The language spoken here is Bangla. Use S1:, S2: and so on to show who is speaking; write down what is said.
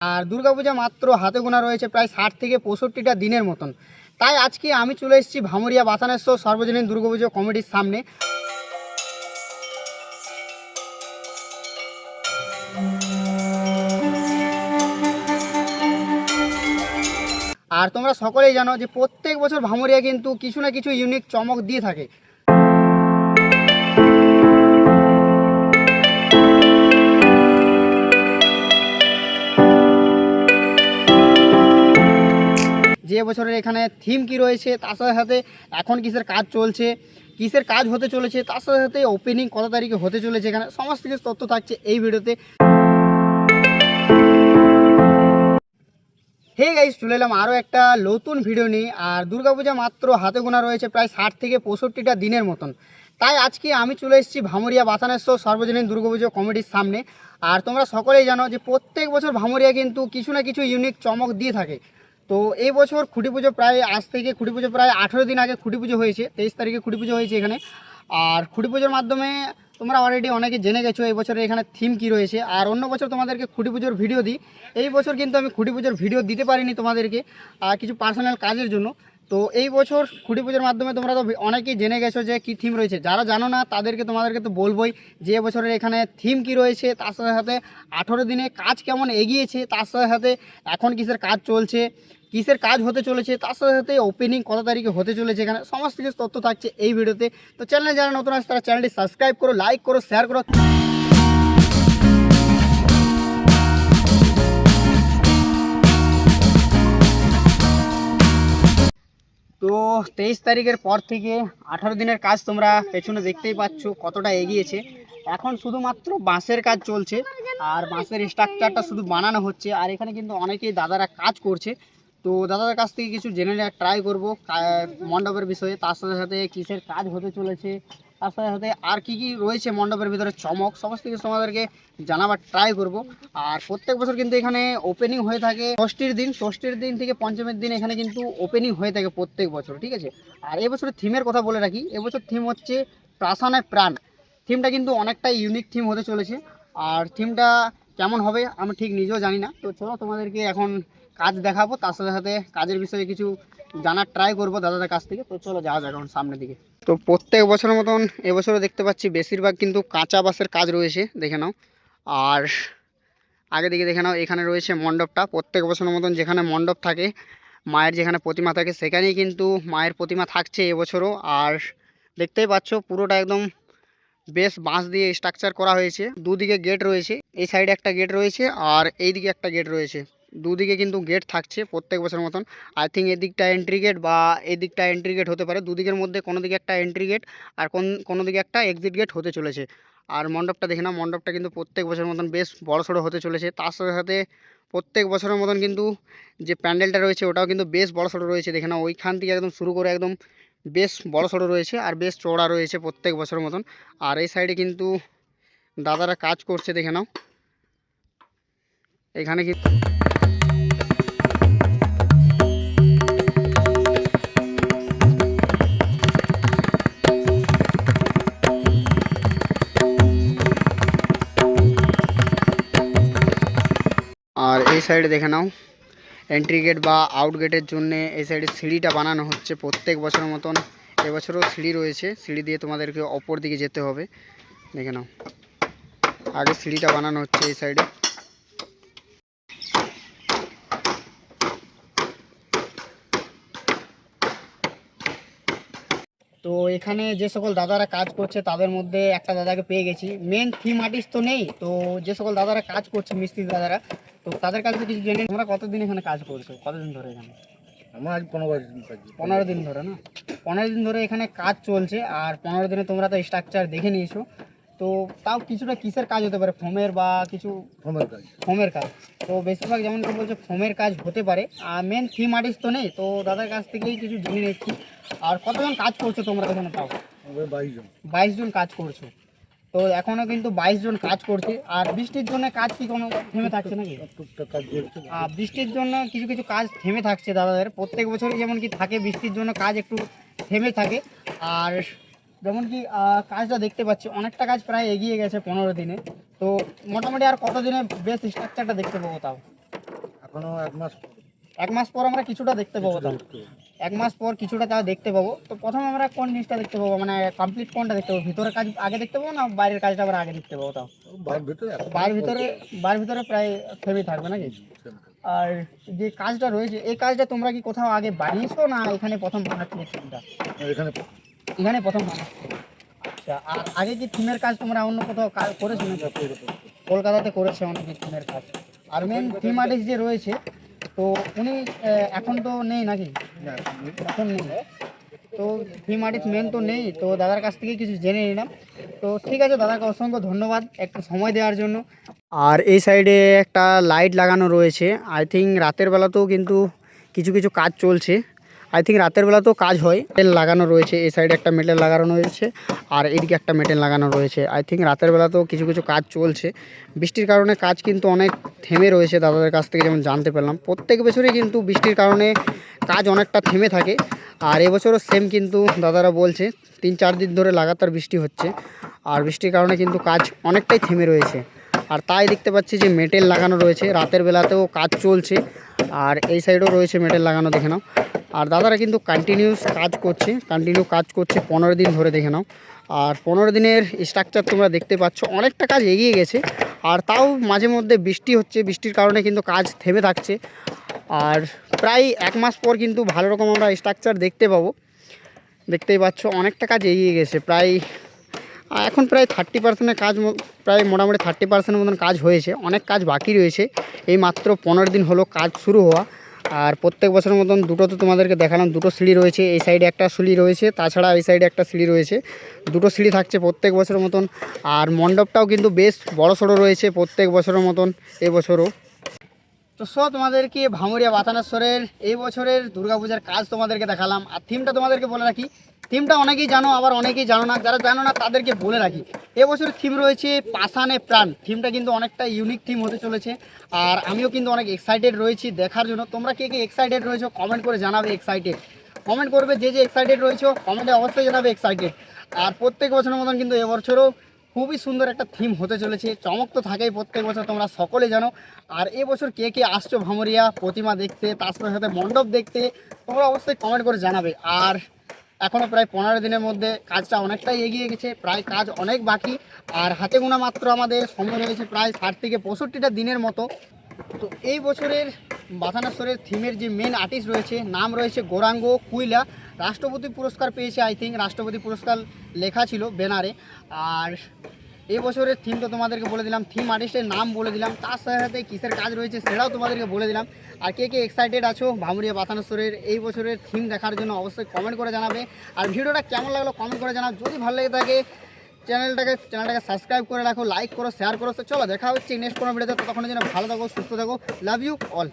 S1: আর দুর্গাপূজা মাত্র হাতে গোনা রয়েছে প্রায় 60 থেকে 65টা দিনের মতন। তাই আজকে আমি চলে এসেছি ভামুরিয়া বাতানেশ্বর সর্বজনীন দুর্গাপুজো কমিটির সামনে। আর তোমরা সকলেই জানো যে প্রত্যেক বছর ভামুরিয়া কিন্তু কিছু না কিছু ইউনিক চমক দিয়ে থাকে। যে বছরের এখানে থিম কি রয়েছে, তার সাথে সাথে এখন কিসের কাজ চলছে, কিসের কাজ হতে চলেছে, তার সাথে সাথে ওপেনিং কত তারিখে হতে চলেছে, এখানে সমস্ত কিছু তথ্য থাকছে এই ভিডিওতে। হে গাইস, চলে এলাম আরও একটা নতুন ভিডিও নিয়ে। আর দুর্গাপূজা মাত্র হাতে গোনা রয়েছে প্রায় 60 থেকে 65টা দিনের মতন। তাই আজকে আমি চলে এসেছি ভামুরিয়া বাতানেশ্বর সর্বজনীন দুর্গাপুজো কমিটির সামনে। আর তোমরা সকলেই জানো যে প্রত্যেক বছর ভামুরিয়া কিন্তু কিছু না কিছু ইউনিক চমক দিয়ে থাকে। তো এই বছর খুঁটি পুজো প্রায় আজ থেকে খুঁটি পুজো প্রায় 18 দিন আগে খুঁটি পুজো হয়েছে, 23 তারিখে খুঁটি পুজো হয়েছে এখানে। আর খুঁটি পুজোর মাধ্যমে তোমরা অলরেডি অনেকে জেনে গেছো এই বছরের এখানে থিম কি রয়েছে। আর অন্য বছর তোমাদেরকে খুঁটি পুজোর ভিডিও দিই, এই বছর কিন্তু আমি খুঁটি পুজোর ভিডিও দিতে পারিনি তোমাদেরকে কিছু পার্সোনাল কাজের জন্য। তো এই বছর খুঁটি পুজোর মাধ্যমে তোমরা তো অনেকেই জেনে গেছো যে কী থিম রয়েছে। যারা জানো না তোমাদেরকে তো বলবোই যে এবছরের এখানে থিম কি রয়েছে, তার সাথে সাথে 18 দিনে কাজ কেমন এগিয়েছে, তার সাথে সাথে এখন কিসের কাজ চলছে, কিসের কাজ হতে চলেছে, তার সাথে সাথে ওপেনিং কত তারিখে হতে চলেছে, এখানে সমস্ত কিছু তথ্য থাকছে এই ভিডিওতে। তো চ্যানেলে যারা নতুন আসছে তারা চ্যানেলটি সাবস্ক্রাইব করো, লাইক করো, শেয়ার করো। তো 23 তারিখের পর থেকে 18 দিনের কাজ তোমরা পেছনে দেখতেই পাচ্ছ কতটা এগিয়েছে। এখন শুধুমাত্র বাঁশের কাজ চলছে আর বাঁশের স্ট্রাকচারটা শুধু বানানো হচ্ছে। আর এখানে কিন্তু অনেকেই দাদারা কাজ করছে। তো দাদাদের কাছ থেকে কিছু জেনে নেওয়ার ট্রাই করবো মণ্ডপের বিষয়ে, তার সাথে সাথে কিসের কাজ হতে চলেছে, তার সাথে সাথে আর কি কি রয়েছে মণ্ডপের ভিতরে চমক, সমস্ত কিছু তোমাদেরকে জানাবার ট্রাই করব। আর প্রত্যেক বছর কিন্তু এখানে ওপেনিং হয়ে থাকে ষষ্ঠীর দিন থেকে পঞ্চমীর দিন এখানে কিন্তু ওপেনিং হয়ে থাকে প্রত্যেক বছর, ঠিক আছে। আর এবছরের থিমের কথা বলে রাখি, এবছর থিম হচ্ছে প্রাসানায় প্রাণ। থিমটা কিন্তু অনেকটাই ইউনিক থিম হতে চলেছে। আর থিমটা কেমন হবে আমি ঠিক নিজেও জানি না। তো চলো তোমাদেরকে এখন কাজ দেখাবো, তার সাথে সাথে কাজের বিষয়ে কিছু জানার ট্রাই করবো দাদাদের কাছ থেকে। তো চলো যাওয়া যাক এখন সামনের দিকে। তো প্রত্যেক বছরের মতন এবছরও দেখতে পাচ্ছি বেশিরভাগ কিন্তু কাঁচা বাঁশের কাজ রয়েছে, দেখে নাও। আর আগে দিকে দেখে নাও, এখানে রয়েছে মণ্ডপটা। প্রত্যেক বছরের মতন যেখানে মণ্ডপ থাকে, মায়ের যেখানে প্রতিমা থাকে, সেখানেই কিন্তু মায়ের প্রতিমা থাকছে এবছরও। আর দেখতেই পাচ্ছ পুরোটা একদম বেশ বাঁশ দিয়ে স্ট্রাকচার করা হয়েছে। দুদিকে গেট রয়েছে, এই সাইডে একটা গেট রয়েছে আর এই দিকে একটা গেট রয়েছে। দুদিকে কিন্তু গেট থাকছে প্রত্যেক বছরের মতন। আই থিঙ্ক এদিকটা এন্ট্রি গেট বা এদিকটা এন্ট্রি গেট হতে পারে। দুদিকের মধ্যে কোনো দিকে একটা এন্ট্রি গেট আর কোনো দিকে একটা এক্সিট গেট হতে চলেছে। আর মণ্ডপটা দেখে না, মণ্ডপটা কিন্তু প্রত্যেক বছরের মতন বেশ বড়সড় হতে চলেছে। তার সাথে সাথে প্রত্যেক বছরের মতন কিন্তু যে প্যান্ডেলটা রয়েছে ওটাও কিন্তু বেশ বড়সড় রয়েছে, দেখে না। ওইখান থেকে একদম শুরু করে একদম বেশ বড়সড় রয়েছে আর বেশ চওড়া রয়েছে প্রত্যেক বছরের মতন। আর এই সাইডে কিন্তু দাদারা কাজ করছে, দেখে নাও এখানে কিন্তু। আর এই সাইডে দেখে নাও এন্ট্রি গেট বা আউট গেটের জন্য এই সাইডে সিঁড়িটা বানানো হচ্ছে প্রত্যেক বছরের মতন। এবছরও সিঁড়ি রয়েছে, সিঁড়ি দিয়ে তোমাদেরকে অপর দিকে যেতে হবে, দেখে নাও। আগে সিঁড়িটা বানানো হচ্ছে এই সাইডে। তো এখানে যে সকল দাদারা কাজ করছে তাদের মধ্যে একটা দাদাকে পেয়ে গেছি। মেন থিম আর্টিস্ট তো নেই, তো যে সকল দাদারা কাজ করছে মিস্ত্রি দাদারা, তো তাদের কাছে কিছু জেনে। তোমরা কতদিন এখানে কাজ করছো, কতদিন ধরে এখানে?
S2: আমার আজ 15 দিন।
S1: 15 দিন ধরে না? 15 দিন ধরে এখানে কাজ চলছে। আর 15 দিনে তোমরা তো স্ট্রাকচার দেখে নিয়েছো। তো তাও কিছুটা কিসের কাজ হতে পারে, ফোমের বা কিছু? ফোমের কাজ। তো বেশিরভাগ যেমন কি বলছে ফোমের কাজ হতে পারে। আর মেন থিম আর্টিস্ট তো নেই, তো দাদার কাছ থেকেই কিছু জেনে নিচ্ছি। আর কতজন কাজ করছো তোমরা এখানে? তাও 22 জন কাজ করছো। তো এখনও কিন্তু 22 জন কাজ করছে। আর বৃষ্টির জন্য কাজ কি কোনো থেমে থাকছে নাকি? বৃষ্টির জন্য কিছু কিছু কাজ থেমে থাকছে দাদাদের। প্রত্যেক বছরই যেমন কি থাকে বৃষ্টির জন্য কাজ একটু থেমে থাকে। আর যেমন কি কাজটা দেখতে পাচ্ছি অনেকটা কাজ প্রায় এগিয়ে গেছে 15 দিনে। তো মোটামুটি আর কত দিনে বেশ স্ট্রাকচারটা দেখতে পাবো তাও?
S2: এখনো 1 মাস
S1: 1 মাস পর আমরা কিছুটা দেখতে পাবো তাও। 1 মাস পর কিছুটা তাও দেখতে পাবো। তো প্রথমে আমরা কোন জিনিসটা দেখতে পাবো, মানে কমপ্লিট কোনটা দেখতে পাবো, ভিতরের কাজ আগে দেখতে পাবো না বাইরের কাজটা আবার আগে দেখতে পাবো তাও?
S2: বাড়ির ভিতরে
S1: বাড়ির ভিতরে প্রায় থেমে থাকবে নাকি? আর যে কাজটা রয়েছে এই কাজটা তোমরা কি কোথাও আগে বানিয়েছো না এখানে প্রথম বানাচ্ছো এই থিমটা?
S2: এখানে
S1: এখানে প্রথম বানাচ্ছো। আচ্ছা, আর আগে কি থিমের কাজ তোমরা অন্য কোথাও করেছো নাকি? কলকাতাতে করেছে অনেকে থিমের কাজ। আর মেন থিম আর্টিস্ট যে রয়েছে তো উনি এখন তো নেই নাকি?
S2: না,
S1: এখন নেই। তো থিম আর্টিস্ট মেন তো নেই, তো দাদার কাছ থেকে কিছু জেনে নিলাম। তো ঠিক আছে, দাদাকে অসংখ্য ধন্যবাদ একটু সময় দেওয়ার জন্য। আর এই সাইডে একটা লাইট লাগানো রয়েছে, আই থিঙ্ক রাতের বেলাতেও কিন্তু কিছু কিছু কাজ চলছে। আই থিঙ্ক রাতের বেলাতেও কাজ হয়। মেটেল লাগানো রয়েছে, এই সাইডে একটা মেটেল লাগানো রয়েছে আর এদিকে একটা মেটেল লাগানো রয়েছে। আই থিঙ্ক রাতের বেলাতেও কিছু কিছু কাজ চলছে। বৃষ্টির কারণে কাজ কিন্তু অনেক থেমে রয়েছে দাদাদের কাছ থেকে যেমন জানতে পারলাম। প্রত্যেক বছরই কিন্তু বৃষ্টির কারণে কাজ অনেকটা থেমে থাকে। আর এবছরও সেম কিন্তু দাদারা বলছে 3-4 দিন ধরে লাগাতার বৃষ্টি হচ্ছে আর বৃষ্টির কারণে কিন্তু কাজ অনেকটাই থেমে রয়েছে। আর তাই দেখতে পাচ্ছি যে মেটেল লাগানো রয়েছে, রাতের বেলাতেও কাজ চলছে। আর এই সাইডেও রয়েছে মেটেল লাগানো, দেখে নাও। আর দাদারা কিন্তু কন্টিনিউ কাজ করছে 15 দিন ধরে, দেখে নাও। আর 15 দিনের স্ট্রাকচার তোমরা দেখতে পাচ্ছ, অনেকটা কাজ এগিয়ে গেছে। আর তাও মাঝে মধ্যে বৃষ্টি হচ্ছে, বৃষ্টির কারণে কিন্তু কাজ থেমে থাকছে। আর প্রায় 1 মাস পর কিন্তু ভালো রকম আমরা স্ট্রাকচার দেখতে পাবো। দেখতেই পাচ্ছ অনেকটা কাজ এগিয়ে গেছে, প্রায় এখন প্রায় 30%-এর কাজ, প্রায় মোটামুটি 30%-এর মতন কাজ হয়েছে। অনেক কাজ বাকি রয়েছে, এই মাত্র 15 দিন হলো কাজ শুরু হওয়া। আর প্রত্যেক বছরের মতন দুটো তো তোমাদেরকে দেখালাম, দুটো সিঁড়ি রয়েছে, এই সাইডে একটা সিঁড়ি রয়েছে, তাছাড়া এই সাইডে একটা সিঁড়ি রয়েছে। দুটো সিঁড়ি থাকছে প্রত্যেক বছরের মতন। আর মণ্ডপটাও কিন্তু বেশ বড় সড়ো রয়েছে প্রত্যেক বছরের মতন এবছরও। তো তোমাদেরকে ভামুরিয়া বাতানেশ্বরের এই বছরের দুর্গাপূজার কাজ তোমাদেরকে দেখালাম। আর থিমটা তোমাদেরকে বলে রাখি, থিমটা অনেকেই জানো আবার অনেকেই জানো না, যারা জানো না তাদেরকে বলে রাখি। এবছরের থিম রয়েছে পাষাণে প্রাণ। থিমটা কিন্তু অনেকটা ইউনিক থিম হতে চলেছে। আর আমিও কিন্তু অনেক এক্সাইটেড রয়েছি দেখার জন্য। তোমরা কে কে এক্সাইটেড রয়েছো কমেন্ট করে জানাবে, কমেন্ট করবে যে এক্সাইটেড রয়েছো কমেন্টে অবশ্যই জানাবে এক্সাইটেড। আর প্রত্যেক বছরের মতন কিন্তু এবছরও খুবই সুন্দর একটা থিম হতে চলেছে। চমক তো থাকেই প্রত্যেক বছর, তোমরা সকলে জানো। আর এবছর কে কে আসছো ভামুরিয়া প্রতিমা দেখতে, তার সাথে সাথে মণ্ডপ দেখতে, তোমরা অবশ্যই কমেন্ট করে জানাবে। আর এখনও প্রায় 15 দিনের মধ্যে কাজটা অনেকটাই এগিয়ে গেছে, প্রায় কাজ অনেক বাকি। আর হাতে গোনা মাত্র আমাদের সময় রয়েছে প্রায় 60 থেকে 65টা দিনের মতো। তো এই বছরের বাথানেশ্বরের থিমের যে মেন আর্টিস্ট রয়েছে, নাম রয়েছে গৌরাঙ্গ কুইলা। রাষ্ট্রপতি পুরস্কার পেয়েছে, আই থিঙ্ক রাষ্ট্রপতি পুরস্কার লেখা ছিল ব্যানারে। আর এই বছরের থিম তো তোমাদেরকে বলে দিলাম, থিম আর্টিস্টের নাম বলে দিলাম, তার সাথে সাথে কিসের কাজ রয়েছে সেটাও তোমাদেরকে বলে দিলাম। আর কে কে এক্সাইটেড আছো ভামুরিয়া বাথানেশ্বরের এই বছরের থিম দেখার জন্য অবশ্যই কমেন্ট করে জানাবে। আর ভিডিওটা কেমন লাগলো কমেন্ট করে জানাও। যদি ভালো লেগে থাকে চ্যানেলটাকে সাবস্ক্রাইব করে রাখো, লাইক করো, শেয়ার করো। তো চলো দেখা হচ্ছে নেক্সট কোনো ভিডিওতে, ততক্ষণের জন্য ভালো থাকো, সুস্থ থাকো, লাভ ইউ অল।